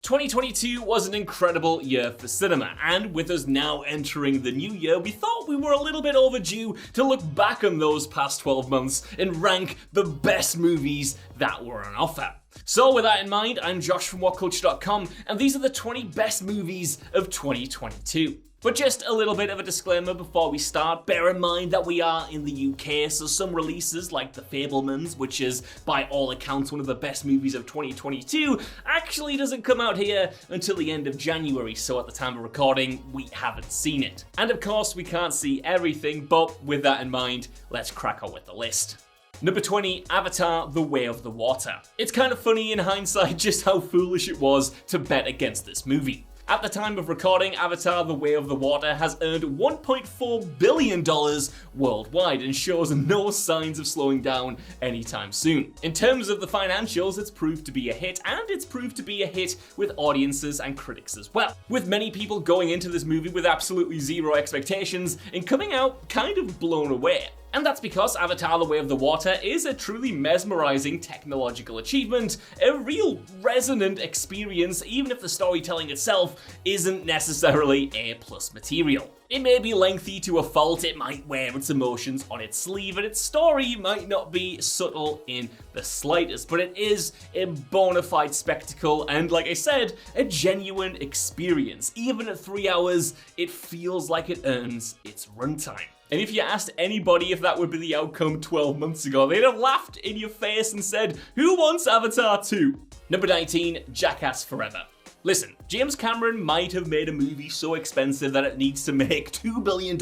2022 was an incredible year for cinema, and with us now entering the new year, we thought we were a little bit overdue to look back on those past 12 months and rank the best movies that were on offer. So with that in mind, I'm Josh from WhatCulture.com, and these are the 20 best movies of 2022. But just a little bit of a disclaimer before we start. Bear in mind that we are in the UK, so some releases like The Fabelmans, which is by all accounts one of the best movies of 2022, actually doesn't come out here until the end of January, so at the time of recording, we haven't seen it. And of course, we can't see everything, but with that in mind, let's crack on with the list. Number 20, Avatar: The Way of the Water. It's kind of funny in hindsight just how foolish it was to bet against this movie. At the time of recording, Avatar: The Way of the Water has earned $1.4 billion worldwide and shows no signs of slowing down anytime soon. In terms of the financials, it's proved to be a hit, and it's proved to be a hit with audiences and critics as well, with many people going into this movie with absolutely zero expectations and coming out kind of blown away. And that's because Avatar: The Way of the Water is a truly mesmerizing technological achievement, a real resonant experience, even if the storytelling itself isn't necessarily A+ material. It may be lengthy to a fault, it might wear its emotions on its sleeve, and its story might not be subtle in the slightest, but it is a bona fide spectacle and, like I said, a genuine experience. Even at 3 hours, it feels like it earns its runtime. And if you asked anybody if that would be the outcome 12 months ago, they'd have laughed in your face and said, "Who wants Avatar 2? Number 19, Jackass Forever. Listen, James Cameron might have made a movie so expensive that it needs to make $2 billion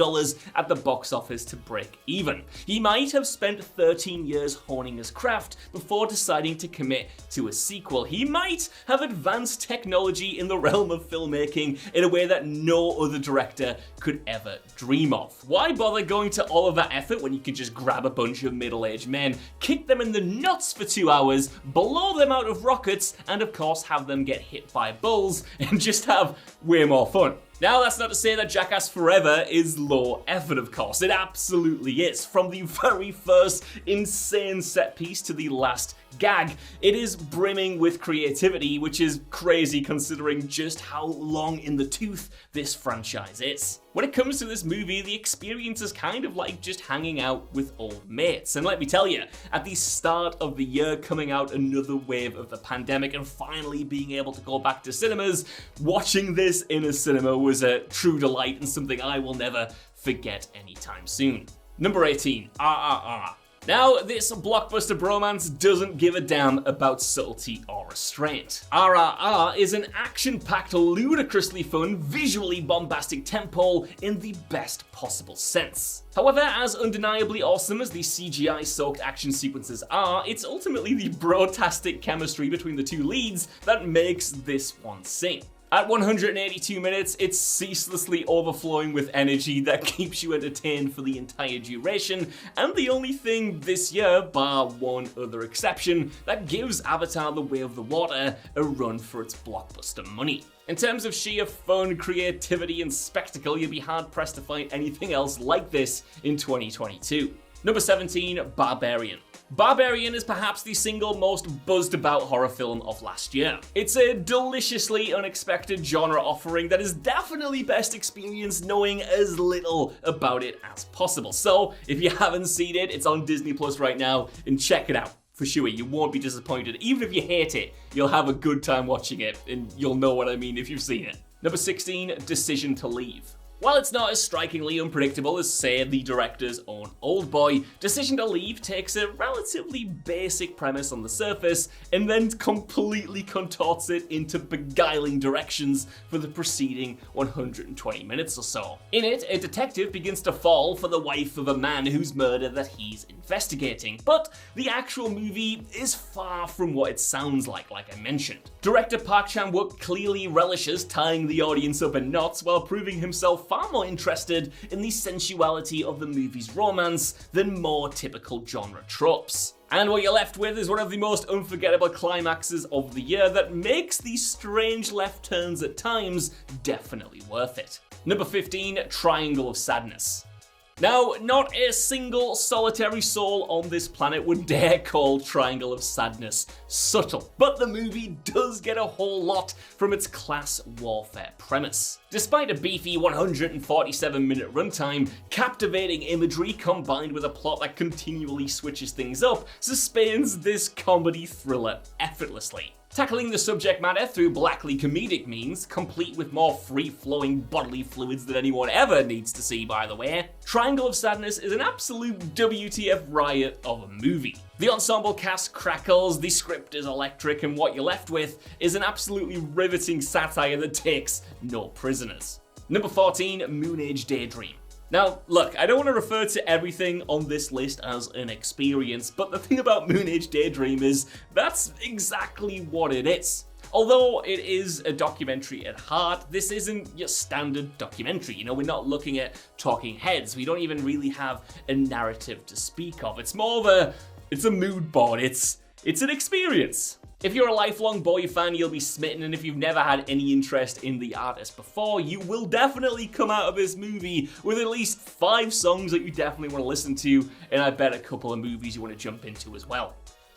at the box office to break even. He might have spent 13 years honing his craft before deciding to commit to a sequel. He might have advanced technology in the realm of filmmaking in a way that no other director could ever dream of. Why bother going to all of that effort when you could just grab a bunch of middle-aged men, kick them in the nuts for 2 hours, blow them out of rockets, and of course have them get hit by bulls and just have way more fun? Now, that's not to say that Jackass Forever is low effort, of course. It absolutely is. From the very first insane set piece to the last gag, it is brimming with creativity, which is crazy considering just how long in the tooth this franchise is. When it comes to this movie, the experience is kind of like just hanging out with old mates. And let me tell you, at the start of the year, coming out another wave of the pandemic and finally being able to go back to cinemas, watching this in a cinema was a true delight and something I will never forget anytime soon. Number 18, RRR. Now, this blockbuster bromance doesn't give a damn about subtlety or restraint. RRR is an action-packed, ludicrously fun, visually bombastic tentpole in the best possible sense. However, as undeniably awesome as the CGI-soaked action sequences are, it's ultimately the bro-tastic chemistry between the two leads that makes this one sing. At 182 minutes, it's ceaselessly overflowing with energy that keeps you entertained for the entire duration, and the only thing this year, bar one other exception, that gives Avatar: The Way of the Water a run for its blockbuster money. In terms of sheer fun, creativity, and spectacle, you'd be hard-pressed to find anything else like this in 2022. Number 17, Barbarian. Barbarian is perhaps the single most buzzed about horror film of last year. It's a deliciously unexpected genre offering that is definitely best experienced knowing as little about it as possible. So if you haven't seen it, it's on Disney Plus right now, and check it out. For sure, you won't be disappointed. Even if you hate it, you'll have a good time watching it, and you'll know what I mean if you've seen it. Number 16, Decision to Leave. While it's not as strikingly unpredictable as, say, the director's own Oldboy, Decision to Leave takes a relatively basic premise on the surface and then completely contorts it into beguiling directions for the preceding 120 minutes or so. In it, a detective begins to fall for the wife of a man whose murder that he's investigating, but the actual movie is far from what it sounds like I mentioned. Director Park Chan-wook clearly relishes tying the audience up in knots while proving himself far more interested in the sensuality of the movie's romance than more typical genre tropes. And what you're left with is one of the most unforgettable climaxes of the year that makes these strange left turns at times definitely worth it. Number 15, Triangle of Sadness. Now, not a single solitary soul on this planet would dare call Triangle of Sadness subtle, but the movie does get a whole lot from its class warfare premise. Despite a beefy 147-minute runtime, captivating imagery combined with a plot that continually switches things up sustains this comedy thriller effortlessly. Tackling the subject matter through blackly comedic means, complete with more free-flowing bodily fluids than anyone ever needs to see, by the way, Triangle of Sadness is an absolute WTF riot of a movie. The ensemble cast crackles, the script is electric, and what you're left with is an absolutely riveting satire that takes no prisoners. Number 14, MOONAGE Daydream. Now, look, I don't want to refer to everything on this list as an experience, but the thing about MOONAGE Daydream is that's exactly what it is. Although it is a documentary at heart, this isn't your standard documentary. You know, we're not looking at talking heads. We don't even really have a narrative to speak of. It's more of it's a mood board. It's an experience. If you're a lifelong boy fan, you'll be smitten, and if you've never had any interest in the artist before, you will definitely come out of this movie with at least 5 songs that you definitely want to listen to, and I bet a couple of movies you want to jump into as well.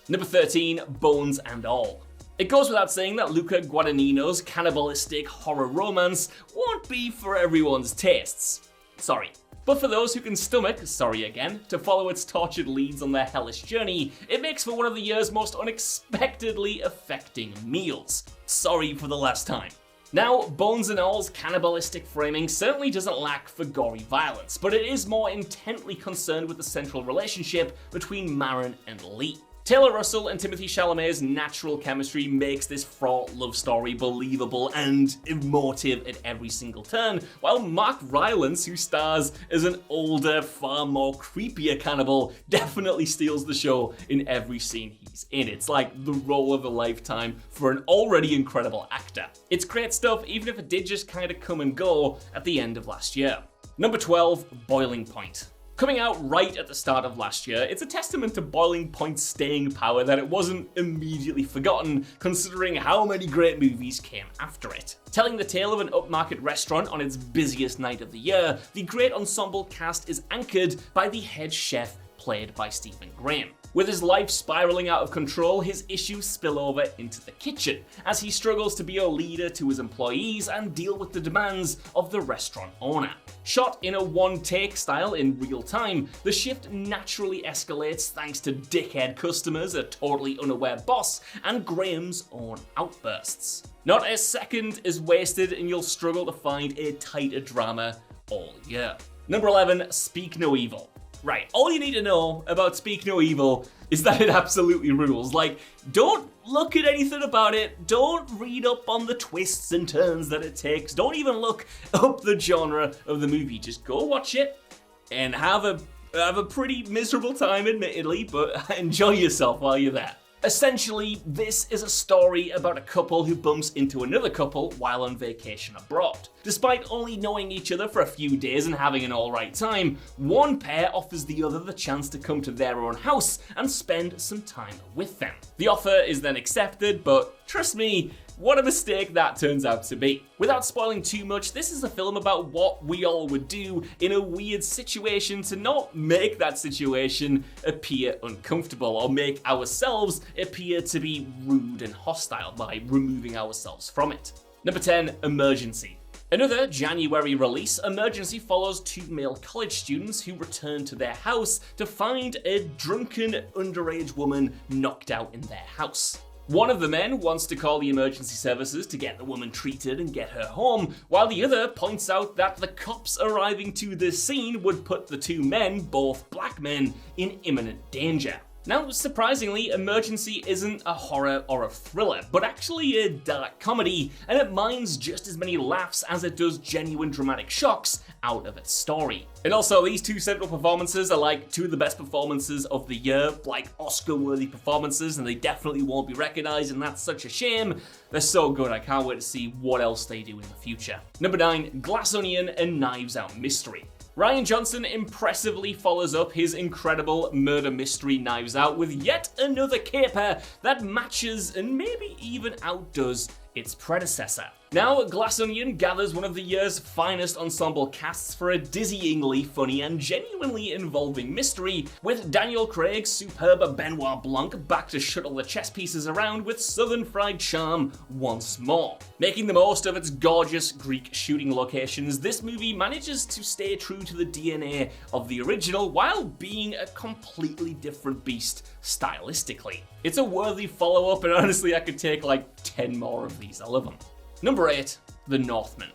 Number 13, Bones and All. It goes without saying that Luca Guadagnino's cannibalistic horror romance won't be for everyone's tastes. Sorry. But for those who can stomach, sorry again, to follow its tortured leads on their hellish journey, it makes for one of the year's most unexpectedly affecting meals. Sorry for the last time. Now, Bones and All's cannibalistic framing certainly doesn't lack for gory violence, but it is more intently concerned with the central relationship between Marin and Lee. Taylor Russell and Timothée Chalamet's natural chemistry makes this fraught love story believable and emotive at every single turn, while Mark Rylance, who stars as an older, far more creepier cannibal, definitely steals the show in every scene he's in. It's like the role of a lifetime for an already incredible actor. It's great stuff, even if it did just kind of come and go at the end of last year. Number 12, Boiling Point. Coming out right at the start of last year, it's a testament to Boiling Point's staying power that it wasn't immediately forgotten, considering how many great movies came after it. Telling the tale of an upmarket restaurant on its busiest night of the year, the great ensemble cast is anchored by the head chef played by Stephen Graham. With his life spiraling out of control, his issues spill over into the kitchen, as he struggles to be a leader to his employees and deal with the demands of the restaurant owner. Shot in a one-take style in real time, the shift naturally escalates thanks to dickhead customers, a totally unaware boss, and Graham's own outbursts. Not a second is wasted, and you'll struggle to find a tighter drama all year. Number 11, Speak No Evil. Right, all you need to know about Speak No Evil is that it absolutely rules. Like, don't look at anything about it, don't read up on the twists and turns that it takes, don't even look up the genre of the movie. Just go watch it and have a pretty miserable time, admittedly, but enjoy yourself while you're there. Essentially, this is a story about a couple who bumps into another couple while on vacation abroad. Despite only knowing each other for a few days and having an alright time, one pair offers the other the chance to come to their own house and spend some time with them. The offer is then accepted, but trust me, what a mistake that turns out to be. Without spoiling too much, this is a film about what we all would do in a weird situation to not make that situation appear uncomfortable or make ourselves appear to be rude and hostile by removing ourselves from it. Number 10, Emergency. Another January release, Emergency follows 2 male college students who return to their house to find a drunken underage woman knocked out in their house. One of the men wants to call the emergency services to get the woman treated and get her home, while the other points out that the cops arriving to the scene would put the 2 men, both black men, in imminent danger. Now, surprisingly, Emergency isn't a horror or a thriller, but actually a dark comedy, and it mines just as many laughs as it does genuine dramatic shocks out of its story. And also, these 2 central performances are like 2 of the best performances of the year, like Oscar-worthy performances, and they definitely won't be recognized, and that's such a shame. They're so good, I can't wait to see what else they do in the future. Number 9, Glass Onion and Knives Out Mystery. Rian Johnson impressively follows up his incredible murder mystery Knives Out with yet another caper that matches and maybe even outdoes its predecessor. Now, Glass Onion gathers one of the year's finest ensemble casts for a dizzyingly funny and genuinely involving mystery, with Daniel Craig's superb Benoit Blanc back to shuttle the chess pieces around with southern fried charm once more. Making the most of its gorgeous Greek shooting locations, this movie manages to stay true to the DNA of the original while being a completely different beast stylistically. It's a worthy follow-up, and honestly I could take like 10 more of these, I love them. Number 8, The Northman.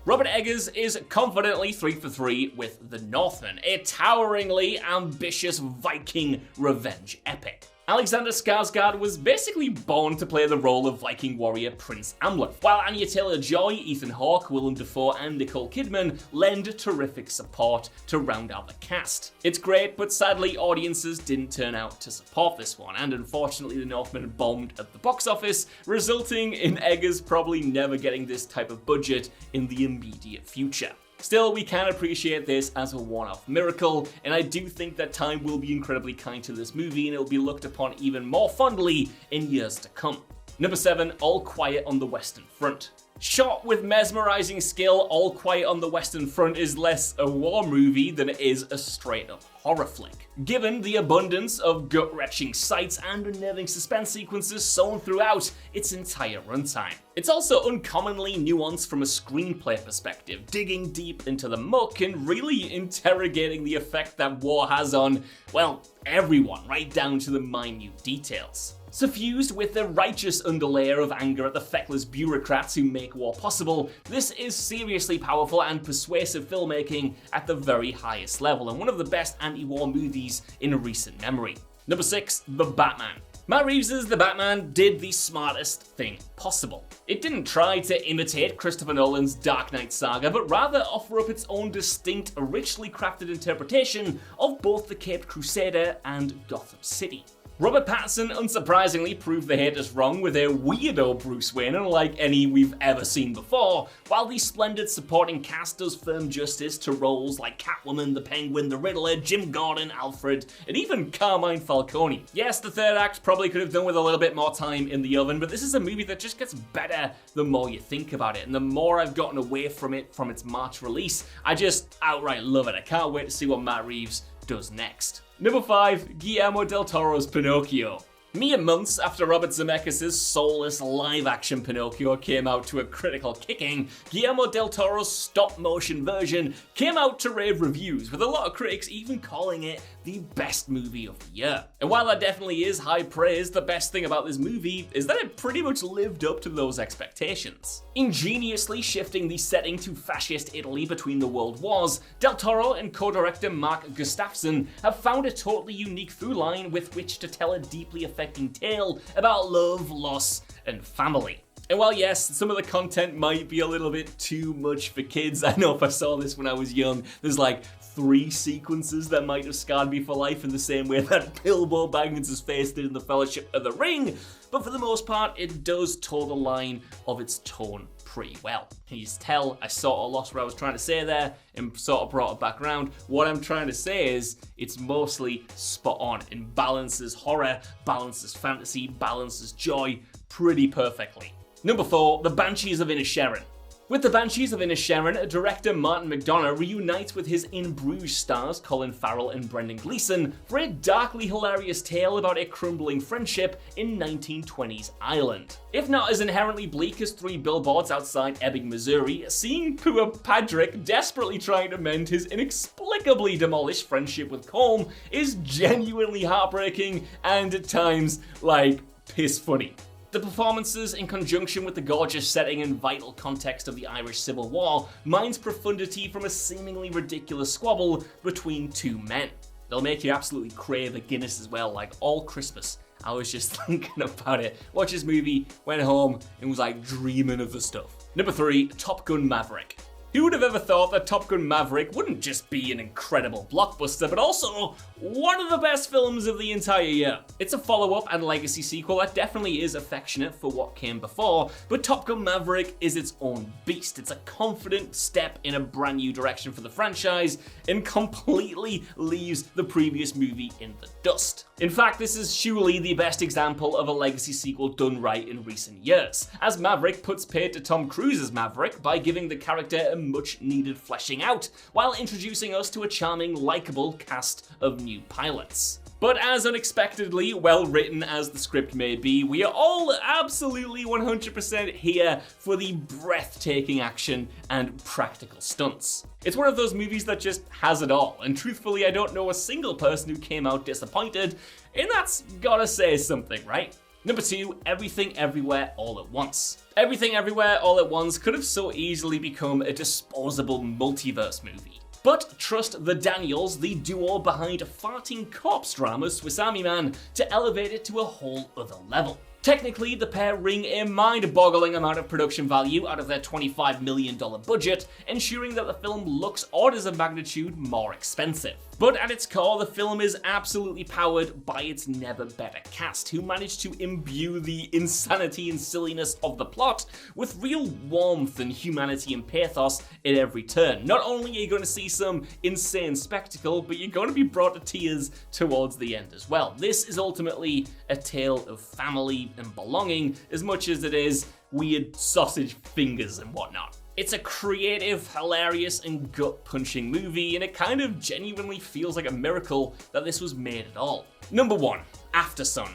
Robert Eggers is confidently 3 for 3 with The Northman, a toweringly ambitious Viking revenge epic. Alexander Skarsgård was basically born to play the role of Viking warrior Prince Amleth, while Anya Taylor-Joy, Ethan Hawke, Willem Dafoe and Nicole Kidman lend terrific support to round out the cast. It's great, but sadly audiences didn't turn out to support this one, and unfortunately The Northman bombed at the box office, resulting in Eggers probably never getting this type of budget in the immediate future. Still, we can appreciate this as a one-off miracle, and I do think that time will be incredibly kind to this movie and it will be looked upon even more fondly in years to come. Number 7, All Quiet on the Western Front. Shot with mesmerizing skill, All Quiet on the Western Front is less a war movie than it is a straight-up horror flick, given the abundance of gut-wrenching sights and unnerving suspense sequences sewn throughout its entire runtime. It's also uncommonly nuanced from a screenplay perspective, digging deep into the muck and really interrogating the effect that war has on, well, everyone, right down to the minute details. Suffused with the righteous underlayer of anger at the feckless bureaucrats who make war possible, this is seriously powerful and persuasive filmmaking at the very highest level, and one of the best anti-war movies in recent memory. Number 6, The Batman. Matt Reeves' The Batman did the smartest thing possible. It didn't try to imitate Christopher Nolan's Dark Knight saga, but rather offer up its own distinct, richly crafted interpretation of both the Caped Crusader and Gotham City. Robert Pattinson unsurprisingly proved the haters wrong with a weirdo Bruce Wayne unlike any we've ever seen before, while the splendid supporting cast does firm justice to roles like Catwoman, the Penguin, the Riddler, Jim Gordon, Alfred, and even Carmine Falcone. Yes, the third act probably could have done with a little bit more time in the oven, but this is a movie that just gets better the more you think about it, and the more I've gotten away from it from its March release, I just outright love it. I can't wait to see what Matt Reeves does next. Number 5, Guillermo del Toro's Pinocchio. Mere months after Robert Zemeckis' soulless live-action Pinocchio came out to a critical kicking, Guillermo del Toro's stop-motion version came out to rave reviews, with a lot of critics even calling it the best movie of the year. And while that definitely is high praise, the best thing about this movie is that it pretty much lived up to those expectations. Ingeniously shifting the setting to fascist Italy between the world wars, Del Toro and co-director Mark Gustafsson have found a totally unique through line with which to tell a deeply affecting tale about love, loss, and family. And while yes, some of the content might be a little bit too much for kids, I know if I saw this when I was young, there's like 3 sequences that might have scarred me for life in the same way that Bilbo Baggins' face did in the Fellowship of the Ring, but for the most part, it does toe the line of its tone pretty well. Can you tell I sort of lost what I was trying to say there and sort of brought it back around? What I'm trying to say is it's mostly spot on and balances horror, balances fantasy, balances joy pretty perfectly. Number 4, The Banshees of Inisherin. With The Banshees of Inisherin, director Martin McDonagh reunites with his In Bruges stars Colin Farrell and Brendan Gleeson for a darkly hilarious tale about a crumbling friendship in 1920s Ireland. If not as inherently bleak as 3 billboards outside Ebbing, Missouri, seeing poor Patrick desperately trying to mend his inexplicably demolished friendship with Colm is genuinely heartbreaking and at times, like, piss funny. The performances, in conjunction with the gorgeous setting and vital context of the Irish Civil War, mines profundity from a seemingly ridiculous squabble between 2 men. They'll make you absolutely crave a Guinness as well, like all Christmas. I was just thinking about it. Watched this movie, went home, and was like dreaming of the stuff. Number 3, Top Gun Maverick. Who would have ever thought that Top Gun Maverick wouldn't just be an incredible blockbuster, but also one of the best films of the entire year? It's a follow-up and legacy sequel that definitely is affectionate for what came before, but Top Gun Maverick is its own beast. It's a confident step in a brand new direction for the franchise and completely leaves the previous movie in the dust. In fact, this is surely the best example of a legacy sequel done right in recent years, as Maverick puts paid to Tom Cruise's Maverick by giving the character a much needed fleshing out, while introducing us to a charming, likeable cast of new pilots. But as unexpectedly well written as the script may be, we are all absolutely 100% here for the breathtaking action and practical stunts. It's one of those movies that just has it all, and truthfully I don't know a single person who came out disappointed, and that's gotta say something, right? Number 2, Everything Everywhere All at Once. Everything Everywhere All at Once could have so easily become a disposable multiverse movie. But trust the Daniels, the duo behind farting corpse drama Swiss Army Man, to elevate it to a whole other level. Technically, the pair wring a mind-boggling amount of production value out of their $25 million budget, ensuring that the film looks orders of magnitude more expensive. But at its core, the film is absolutely powered by its never better cast, who managed to imbue the insanity and silliness of the plot with real warmth and humanity and pathos at every turn. Not only are you going to see some insane spectacle, but you're going to be brought to tears towards the end as well. This is ultimately a tale of family and belonging as much as it is weird sausage fingers and whatnot. It's a creative, hilarious, and gut-punching movie, and it kind of genuinely feels like a miracle that this was made at all. Number 1, AFTERSUN.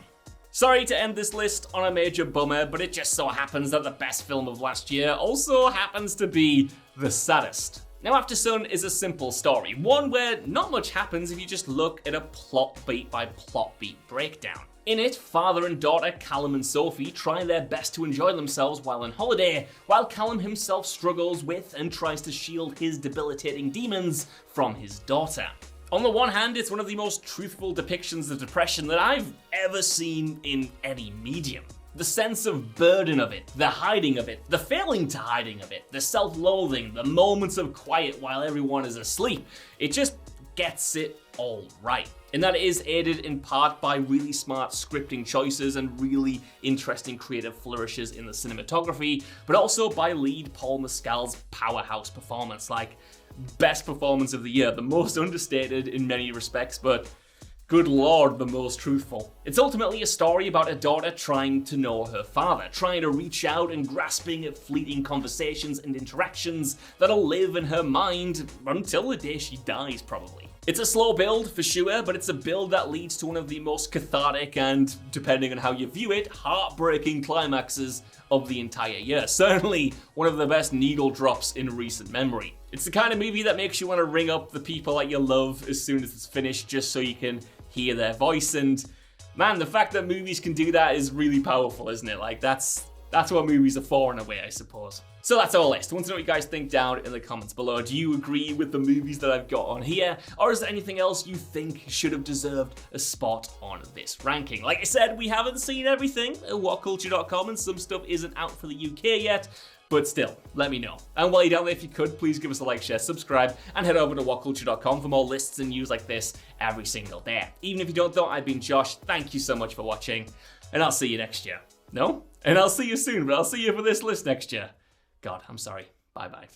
Sorry to end this list on a major bummer, but it just so happens that the best film of last year also happens to be the saddest. Now, AFTERSUN is a simple story, one where not much happens if you just look at a plot beat by plot beat breakdown. In it, father and daughter Callum and Sophie try their best to enjoy themselves while on holiday, while Callum himself struggles with and tries to shield his debilitating demons from his daughter. On the one hand, it's one of the most truthful depictions of depression that I've ever seen in any medium. The sense of burden of it, the hiding of it, the failing to hiding of it, the self-loathing, the moments of quiet while everyone is asleep, it just gets it all right. And that is aided in part by really smart scripting choices and really interesting creative flourishes in the cinematography, but also by lead Paul Mescal's powerhouse performance, like best performance of the year, the most understated in many respects, but good lord, the most truthful. It's ultimately a story about a daughter trying to know her father, trying to reach out and grasping at fleeting conversations and interactions that'll live in her mind until the day she dies, probably. It's a slow build for sure, but it's a build that leads to one of the most cathartic and, depending on how you view it, heartbreaking climaxes of the entire year. Certainly one of the best needle drops in recent memory. It's the kind of movie that makes you want to ring up the people that you love as soon as it's finished just so you can hear their voice, and man, the fact that movies can do that is really powerful, isn't it? Like, that's what movies are for in a way, I suppose. So that's our list. I want to know what you guys think down in the comments below. Do you agree with the movies that I've got on here? Or is there anything else you think should have deserved a spot on this ranking? Like I said, we haven't seen everything at whatculture.com, and some stuff isn't out for the UK yet. But still, let me know. And while you're down there, if you could, please give us a like, share, subscribe, and head over to whatculture.com for more lists and news like this every single day. Even if you don't know, I've been Josh. Thank you so much for watching, and I'll see you next year. No? And I'll see you soon, but I'll see you for this list next year. God, I'm sorry. Bye-bye.